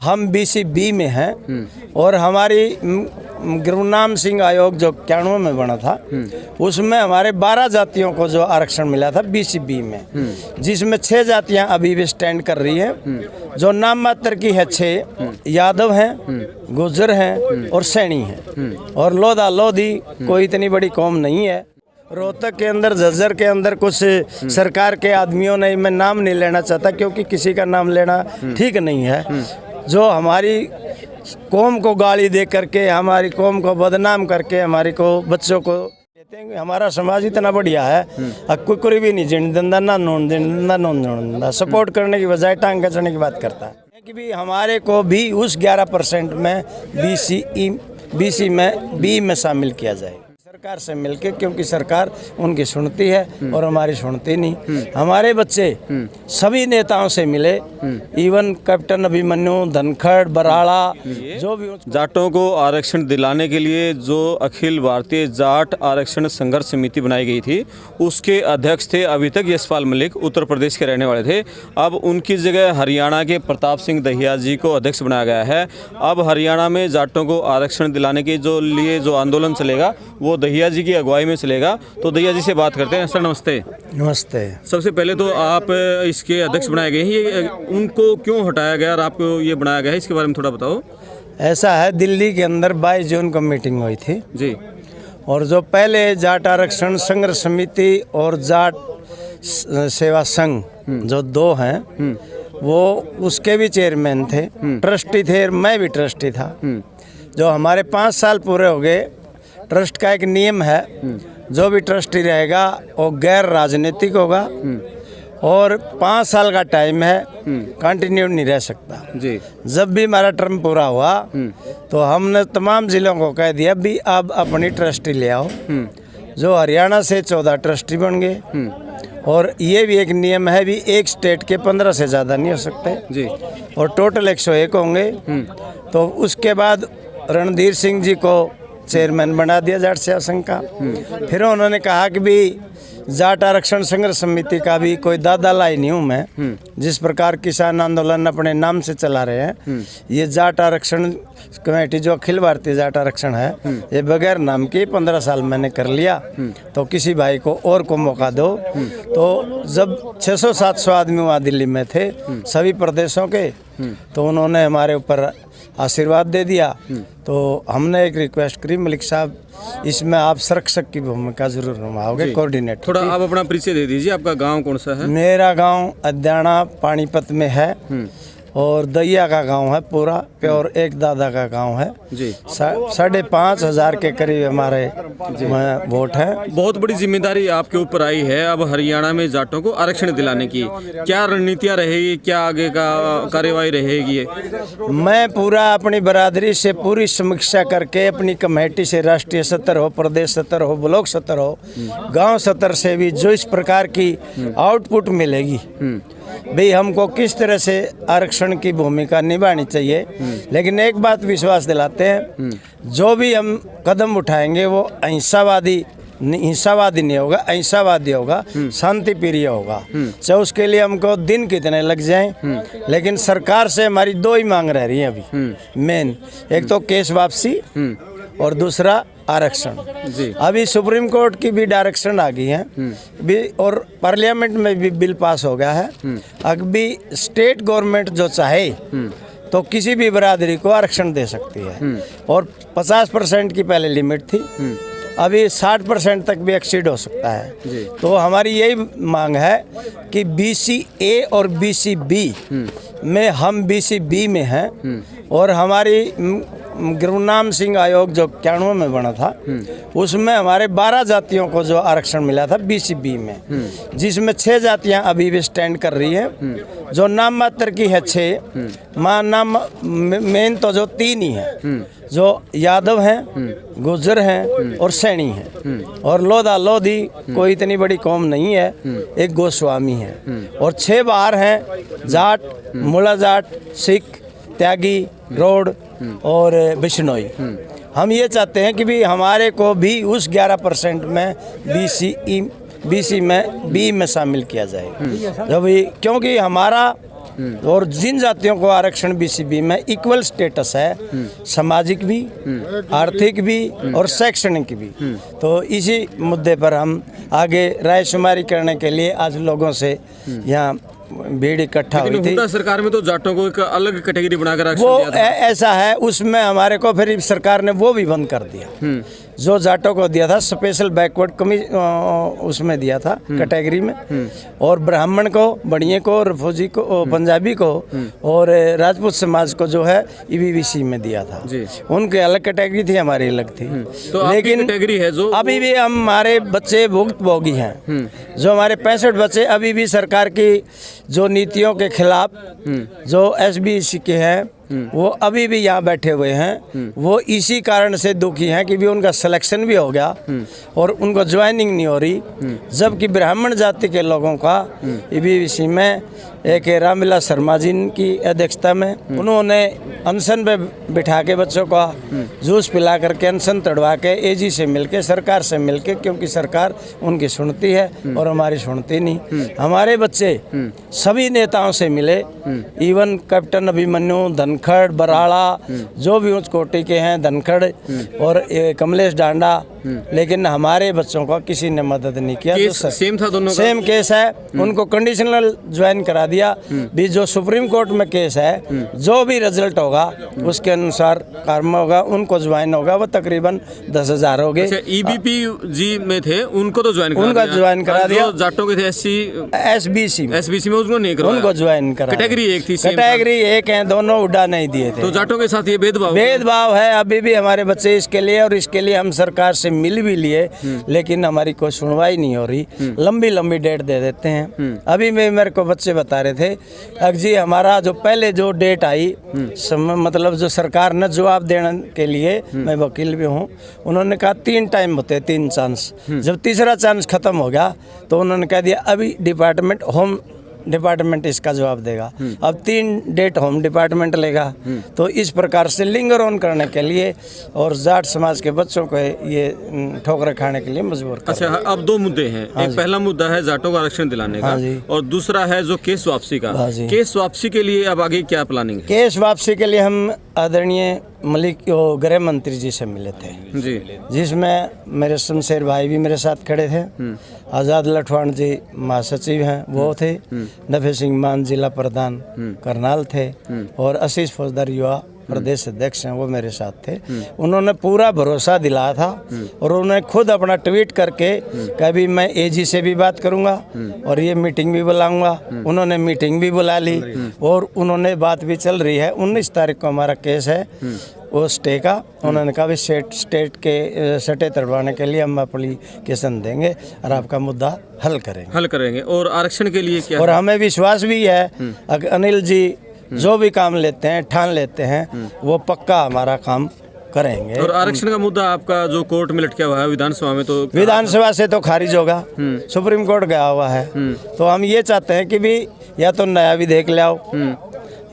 हम BC B में हैं और हमारी गुरुनाम सिंह आयोग जो 91 में बना था उसमें हमारे 12 जातियों को जो आरक्षण मिला था बीसी बी में, जिसमें 6 जातियां अभी भी स्टैंड कर रही हैं। जो नाम मात्र की है 6 यादव हैं, गुर्जर हैं और सैनी हैं और लोधा लोधी कोई इतनी बड़ी कौम नहीं है। रोहतक के अंदर, झज्जर के अंदर कुछ सरकार के आदमियों ने, मैं नाम नहीं लेना चाहता क्योंकि किसी का नाम लेना ठीक नहीं है, जो हमारी कौम को गाली दे करके, हमारी कौम को बदनाम करके, हमारी को बच्चों को कहते हैं कि हमारा समाज इतना बढ़िया है, कोई भी नहीं जिन दंदा ना नोन दंदा नोन दंदा सपोर्ट करने की बजाय टांग कचने की बात करता है कि भी हमारे को भी उस 11% में बीसी में बी में शामिल किया जाए सरकार से मिलके, क्योंकि सरकार उनकी सुनती है और हमारी सुनती नहीं। हमारे बच्चे सभी नेताओं से मिले, इवन कैप्टन अभिमन्यु, धनखड़, बराड़ा, जो भी जाटों को आरक्षण दिलाने के लिए जो अखिल भारतीय जाट आरक्षण संघर्ष समिति बनाई गई थी उसके अध्यक्ष थे अभी तक यशपाल मलिक, उत्तर प्रदेश के रहने वाले थे। अब उनकी जगह हरियाणा के प्रताप सिंह दहिया जी को अध्यक्ष बनाया गया है। अब हरियाणा में जाटों को आरक्षण दिलाने के जो आंदोलन चलेगा वो दहिया जी की अगुवाई में चलेगा। तो दहिया जी से बात करते हैं। सर नमस्ते। नमस्ते। सबसे पहले तो आप इसके अध्यक्ष बनाए गए हैं, ये उनको क्यों हटाया गया और आपको ये बनाया गया है, इसके बारे में थोड़ा बताओ। ऐसा है, दिल्ली के अंदर 22 जून को मीटिंग हुई थी जी, और जो पहले जाट आरक्षण संघर्ष समिति और जाट सेवा संघ जो 2 हैं वो उसके भी चेयरमैन थे, ट्रस्टी थे, मैं भी ट्रस्टी था। जो हमारे 5 साल पूरे हो गए, ट्रस्ट का एक नियम है, जो भी ट्रस्टी रहेगा वो गैर राजनीतिक होगा और 5 साल का टाइम है, कंटिन्यू नहीं रह सकता जी। जब भी हमारा टर्म पूरा हुआ तो हमने तमाम जिलों को कह दिया भी अब अपनी ट्रस्टी ले आओ। जो हरियाणा से 14 ट्रस्टी बन गए और ये भी एक नियम है भी एक स्टेट के 15 से ज़्यादा नहीं हो सकते जी, और टोटल 101 होंगे। तो उसके बाद रणधीर सिंह जी को चेयरमैन बना दिया जाट सेवा संघ का। फिर उन्होंने कहा कि भी जाट आरक्षण संघर्ष समिति का भी कोई दादा लाई नहीं हूँ मैं, जिस प्रकार किसान आंदोलन अपने नाम से चला रहे हैं, ये जाट आरक्षण कमेटी जो अखिल भारतीय जाट आरक्षण है ये बगैर नाम की 15 साल मैंने कर लिया, तो किसी भाई को और को मौका दो। तो जब 600-700 आदमी वहाँ दिल्ली में थे सभी प्रदेशों के, तो उन्होंने हमारे ऊपर आशीर्वाद दे दिया। तो हमने एक रिक्वेस्ट करी, मलिक साहब इसमें आप संरक्षक की भूमिका जरूर निभाओगे, कोऑर्डिनेटर। थोड़ा आप अपना परिचय दे दीजिए, आपका गांव कौन सा है? मेरा गांव अद्याना पानीपत में है और दैया का गांव है पूरा, प्योर एक दादा का गांव है जी। 5,500 के करीब हमारे वोट है। बहुत बड़ी जिम्मेदारी आपके ऊपर आई है अब हरियाणा में जाटों को आरक्षण दिलाने की, क्या रणनीतियाँ रहेगी, क्या आगे का कार्यवाही रहेगी? मैं पूरा अपनी बरादरी से पूरी समीक्षा करके अपनी कमेटी से, राष्ट्रीय स्तर हो, प्रदेश स्तर हो, ब्लॉक स्तर हो, गाँव स्तर से भी जो इस प्रकार की आउटपुट मिलेगी भाई हमको किस तरह से आरक्षण की भूमिका निभानी चाहिए। लेकिन एक बात विश्वास दिलाते हैं, जो भी हम कदम उठाएंगे वो हिंसावादी नहीं होगा, अहिंसावादी होगा, शांति प्रिय होगा। चाहे उसके लिए हमको दिन कितने लग जाएं, लेकिन सरकार से हमारी 2 ही मांग रह रही है अभी मेन, एक तो केस वापसी और दूसरा आरक्षण। अभी सुप्रीम कोर्ट की भी डायरेक्शन आ गई है भी और पार्लियामेंट में भी बिल पास हो गया है। अभी स्टेट गवर्नमेंट जो चाहे तो किसी भी बरादरी को आरक्षण दे सकती है और 50% की पहले लिमिट थी, अभी 60% तक भी एक्सीड हो सकता है। तो हमारी यही मांग है कि BCA और BCB में हम BCB में हैं और हमारी गुरुनाम सिंह आयोग जो 91 में बना था उसमें हमारे 12 जातियों को जो आरक्षण मिला था BCB में, जिसमें 6 जातियां अभी भी स्टैंड कर रही हैं। जो नाम मात्र की है 6, नाम मेन तो जो 3 ही है, जो यादव हैं, गुर्जर हैं और सैनी हैं और लोधा लोधी कोई इतनी बड़ी कौम नहीं है, एक गोस्वामी है और 6 बाहर हैं, जाट, मुला जाट, सिख, त्यागी, रोड और बिश्नोई। हम ये चाहते हैं कि भी हमारे को भी उस 11% में BC में बी में शामिल किया जाए, क्योंकि हमारा और जिन जातियों को आरक्षण बीसीबी में इक्वल स्टेटस है, सामाजिक भी, आर्थिक भी और शैक्षणिक भी। तो इसी मुद्दे पर हम आगे रायशुमारी करने के लिए आज लोगों से यहाँ भीड़ इकट्ठा हुई थी। हुड्डा सरकार में तो जाटों को एक अलग कैटेगरी बनाकर आरक्षण वो दिया था। ऐसा है, उसमें हमारे को फिर सरकार ने वो भी बंद कर दिया। जो जाटों को दिया था स्पेशल बैकवर्ड उसमें दिया था कैटेगरी में, और ब्राह्मण को, बड़िए को, रफोजी को, पंजाबी को और राजपूत समाज को जो है ईबीसी में दिया था। उनकी अलग कैटेगरी थी, हमारी अलग थी। तो लेकिन कैटेगरी है जो अभी भी हमारे बच्चे भुक्तभोगी हैं। जो हमारे 65 बच्चे अभी भी सरकार की जो नीतियों के खिलाफ जो एसबीसी के हैं वो अभी भी यहाँ बैठे हुए हैं। वो इसी कारण से दुखी हैं कि भी उनका सिलेक्शन भी हो गया और उनको ज्वाइनिंग नहीं हो रही, जबकि ब्राह्मण जाति के लोगों का ईबीसी में एक रामविलास शर्मा जी की अध्यक्षता में उन्होंने अनशन पे बिठा के बच्चों का जूस पिला करके अनशन तड़वा के एजी से मिलके, सरकार से मिलके, क्योंकि सरकार उनकी सुनती है और हमारी सुनती नहीं। हमारे बच्चे सभी नेताओं से मिले, इवन कैप्टन अभिमन्यु, धनखड़, बराड़ा, जो भी उच्च कोटि के हैं, धनखड़ और कमलेश डांडा, लेकिन हमारे बच्चों को किसी ने मदद नहीं किया। केस सेम था दोनों का? सेम केस है। उनको कंडीशनल ज्वाइन करा दिया भी। जो सुप्रीम कोर्ट में केस है, जो भी रिजल्ट होगा उसके अनुसार कार्य होगा, उनको ज्वाइन होगा। वो तकरीबन 10,000 हो गए। ईबीपी जी में थे, उनको तो ज्वाइन करा दिया। जाटों के थे एसबीसी में उसको नहीं करवाया, उनको ज्वाइन करा। कैटेगरी एक थी, कैटेगरी एक है, दोनों उड़ा नहीं दिए थे। तो जाटों के साथ ये भेदभाव है अभी भी हमारे बच्चे इसके लिए, और इसके लिए हम सरकार से मिल भी लिए, लेकिन हमारी कोई सुनवाई नहीं हो रही। लंबी डेट दे देते हैं। अभी मेरे को बच्चे बता रहे थे जी हमारा जो पहले जो डेट आई, मतलब जो सरकार ने जवाब देने के लिए, मैं वकील भी हूँ, उन्होंने कहा 3 टाइम होते हैं, 3 चांस। जब तीसरा चांस खत्म हो गया तो उन्होंने कह दिया अभी होम डिपार्टमेंट इसका जवाब देगा। अब 3 डेट होम डिपार्टमेंट लेगा। तो इस प्रकार से लिंगर ऑन करने के लिए और जाट समाज के बच्चों को ये ठोकर खाने के लिए मजबूर कर। अच्छा, अब 2 मुद्दे हैं। एक पहला मुद्दा है जाटों को आरक्षण दिलाने का, और दूसरा है जो केस वापसी का। केस वापसी के लिए अब आगे क्या प्लानिंग है? केस वापसी के लिए हम आदरणीय मलिक गृह मंत्री जी से मिले थे जी, जिसमें मेरे शमशेर भाई भी मेरे साथ खड़े थे, आज़ाद लठवाण जी महासचिव हैं वो थे, नफे सिंह मान जिला प्रधान करनाल थे, और आशीष फौजदार युवा प्रदेश अध्यक्ष हैं वो मेरे साथ थे। उन्होंने पूरा भरोसा दिलाया था और उन्होंने खुद अपना ट्वीट करके कभी मैं एजी से भी बात करूंगा और ये मीटिंग भी बुलाऊंगा। उन्होंने मीटिंग भी बुला ली और उन्होंने बात भी चल रही है। 19 तारीख को हमारा केस है वो स्टे का। उन्होंने कहा भी स्टेट के सटे तड़वाने के लिए हम एप्लीकेशन देंगे और आपका मुद्दा हल करेंगे। और आरक्षण के लिए क्या? और हमें विश्वास भी है अनिल जी जो भी काम लेते हैं, ठान लेते हैं, वो पक्का हमारा काम करेंगे। और आरक्षण का मुद्दा आपका जो कोर्ट में लटका हुआ है विधानसभा में, तो विधानसभा से तो खारिज होगा, सुप्रीम कोर्ट गया हुआ है। तो हम ये चाहते हैं कि भी या तो नया विधेयक ले आओ,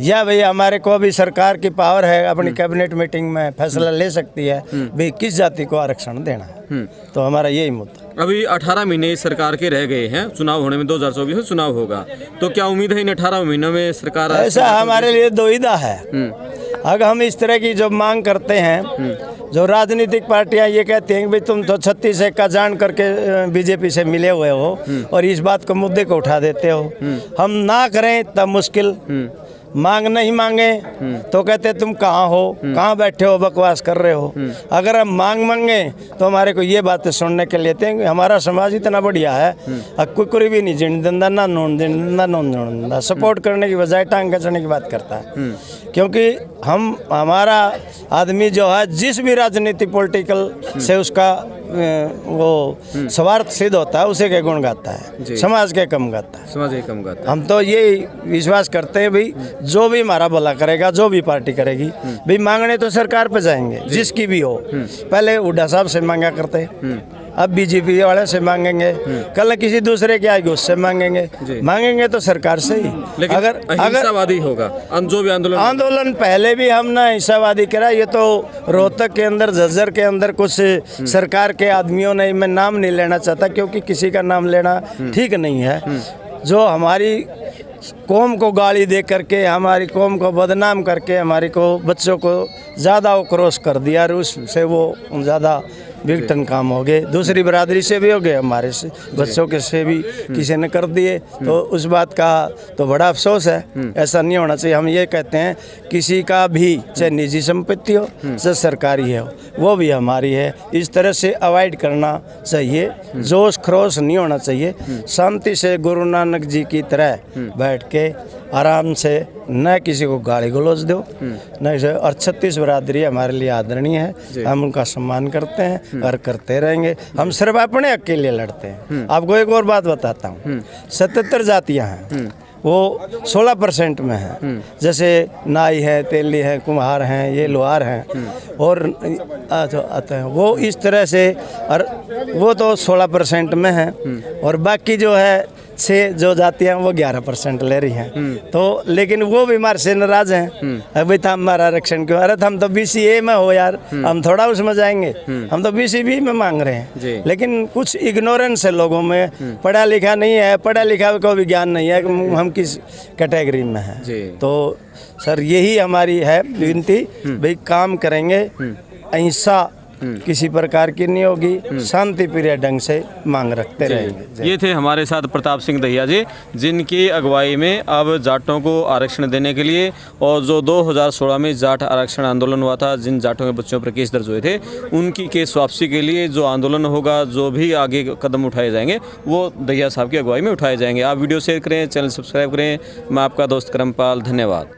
या भैया हमारे को भी सरकार की पावर है, अपनी कैबिनेट मीटिंग में फैसला ले सकती है भाई किस जाति को आरक्षण देना है। तो हमारा यही मुद्दा। अभी 18 महीने सरकार के रह गए हैं, चुनाव होने में 2024 में चुनाव होगा, तो क्या उम्मीद है इन 18 महीनों में सरकार? ऐसा हमारे लिए दुविधा है। अगर हम इस तरह की जो मांग करते हैं, जो राजनीतिक पार्टियां ये कहती हैं कि भाई तुम तो 36 का जान करके बीजेपी से मिले हुए हो और इस बात को मुद्दे को उठा देते हो। हम ना करें तब मुश्किल, मांग नहीं मांगे तो कहते तुम कहाँ हो, कहाँ बैठे हो, बकवास कर रहे हो। अगर हम मांग मांगे तो हमारे को ये बातें सुनने के लिए थे। हमारा समाज इतना बढ़िया है, कुकुरी भी नहीं जीने देता, ना नून देता, नून देता। सपोर्ट करने की बजाय टांग खींचने की बात करता है, क्योंकि हमारा आदमी जो है जिस भी राजनीति पॉलिटिकल से उसका वो स्वार्थ सिद्ध होता है, उसे के गुण गाता है, समाज के कम गाता है। हम तो ये विश्वास करते हैं भाई जो भी हमारा भला करेगा, जो भी पार्टी करेगी, भाई मांगने तो सरकार पे जाएंगे जिसकी भी हो। पहले हुड्डा साहब से मांगा करते, अब बीजेपी वाले से मांगेंगे, कल किसी दूसरे के आएगी उससे मांगेंगे तो सरकार से ही। लेकिन अगर अहिंसावादी होगा जो भी आंदोलन पहले भी हमने अहिंसावादी करा। ये तो रोहतक के अंदर, झज्जर के अंदर कुछ सरकार के आदमियों ने, मैं नाम नहीं लेना चाहता क्योंकि किसी का नाम लेना ठीक नहीं है, जो हमारी कौम को गाली दे करके, हमारी कौम को बदनाम करके, हमारी को बच्चों को ज़्यादा उक्रोश कर दिया और उससे वो ज़्यादा विघटन काम हो गए। दूसरी बरादरी से भी हो गए, हमारे से बच्चों के से भी किसी ने कर दिए। तो उस बात का तो बड़ा अफसोस है, ऐसा नहीं होना चाहिए। हम ये कहते हैं किसी का भी, चाहे निजी संपत्ति हो चाहे सरकारी हो, वो भी हमारी है। इस तरह से अवॉइड करना चाहिए, जोश खरोश नहीं होना चाहिए। शांति से गुरु नानक जी की तरह बैठ के आराम से, न किसी को गाली गलौज दो न इसे। और 36 बरादरी हमारे लिए आदरणीय है, हम उनका सम्मान करते हैं और करते रहेंगे। हम सिर्फ अपने हक के लिए लड़ते हैं। आपको एक और बात बताता हूँ, 77 जातियाँ हैं, वो 16% में हैं। जैसे नाई है, तेली है, कुम्हार हैं, ये लोहार हैं और आते हैं वो इस तरह से, और वो तो 16% में हैं और बाकी जो है 6 जो जातियाँ वो 11% ले रही हैं। तो लेकिन वो भी हमारे से नाराज हैं, अभी था हमारा आरक्षण क्यों? अरे हम तो BCA में हो यार, हम थोड़ा उसमें जाएंगे, हम तो BCB में मांग रहे हैं। लेकिन कुछ इग्नोरेंस है लोगों में, पढ़ा लिखा नहीं है, पढ़ा लिखा को भी ज्ञान नहीं है कि हम किस कैटेगरी में हैं। तो सर यही हमारी है विनती, भाई काम करेंगे, अहिंसा किसी प्रकार की नहीं होगी, शांति प्रिय ढंग से मांग रखते रहेंगे। ये थे हमारे साथ प्रताप सिंह दहिया जी, जिनकी अगुवाई में अब जाटों को आरक्षण देने के लिए, और जो 2016 में जाट आरक्षण आंदोलन हुआ था, जिन जाटों के बच्चों पर केस दर्ज हुए थे, उनकी केस वापसी के लिए जो आंदोलन होगा, जो भी आगे कदम उठाए जाएंगे, वो दहिया साहब की अगुवाई में उठाए जाएंगे। आप वीडियो शेयर करें, चैनल सब्सक्राइब करें। मैं आपका दोस्त करमपाल, धन्यवाद।